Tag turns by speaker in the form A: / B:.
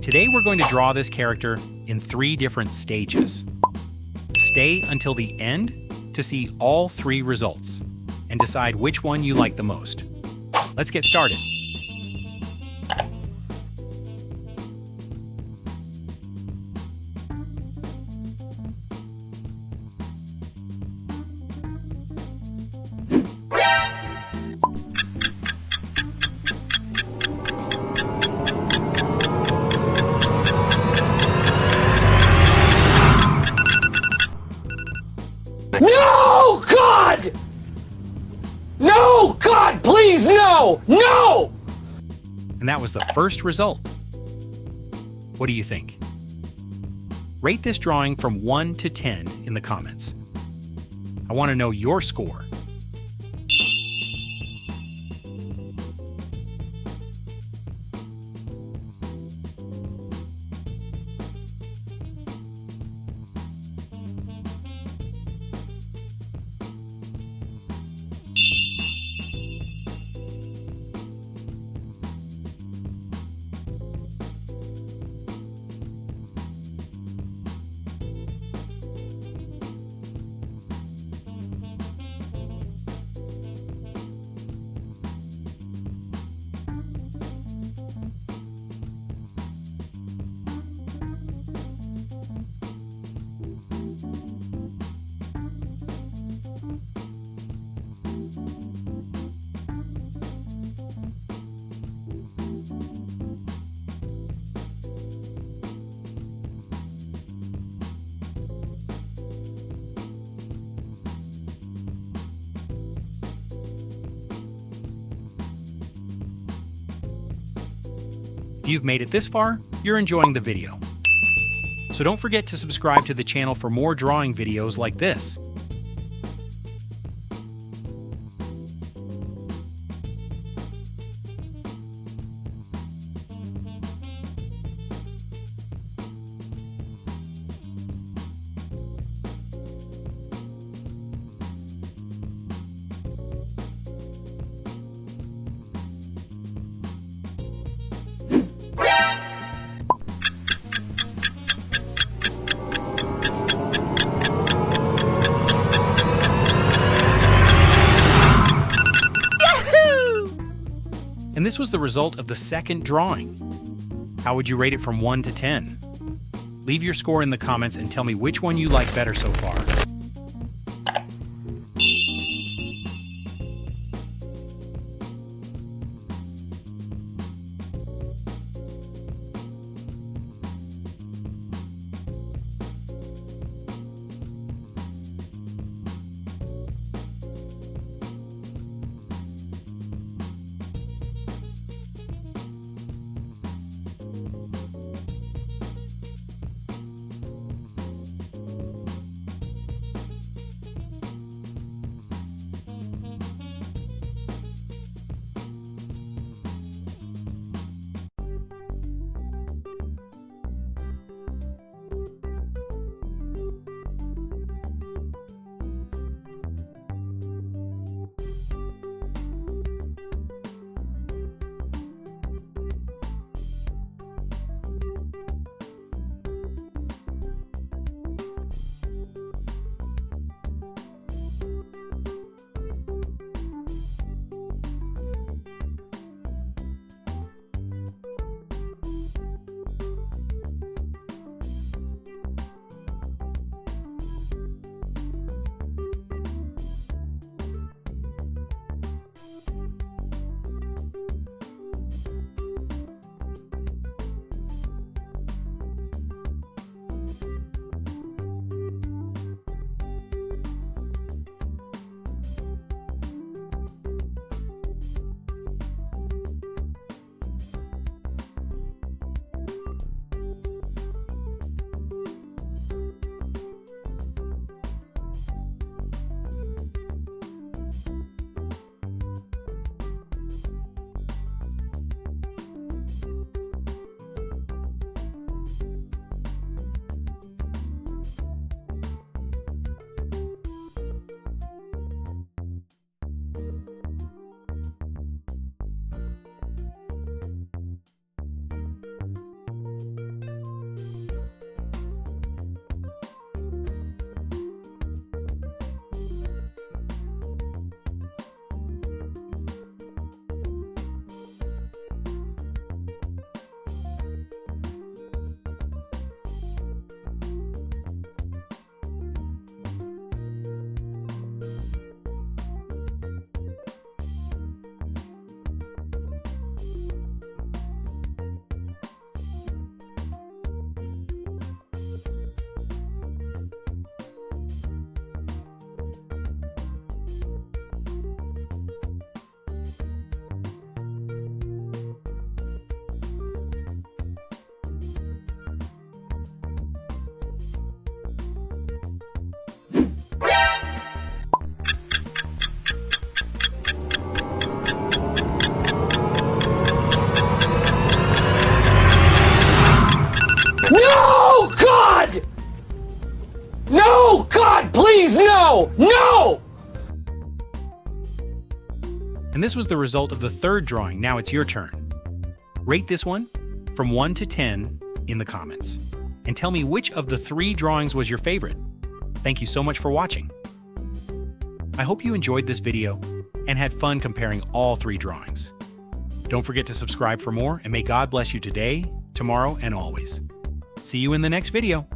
A: Today we're going to draw this character in 3 different stages. Stay until the end to see all 3 results and decide which one you like the most. Let's get started.
B: No, God! No, God, please, no! No!
A: And that was the first result. What do you think? Rate this drawing from 1 to 10 in the comments. I want to know your score. If you've made it this far, you're enjoying the video. So don't forget to subscribe to the channel for more drawing videos like this. And this was the result of the second drawing. How would you rate it from 1 to 10? Leave your score in the comments and tell me which one you like better so far.
B: please, no! No!
A: And this was the result of the third drawing. Now it's your turn. Rate this one from 1 to 10 in the comments. And tell me which of the 3 drawings was your favorite. Thank you so much for watching. I hope you enjoyed this video and had fun comparing all 3 drawings. Don't forget to subscribe for more, and may God bless you today, tomorrow, and always. See you in the next video.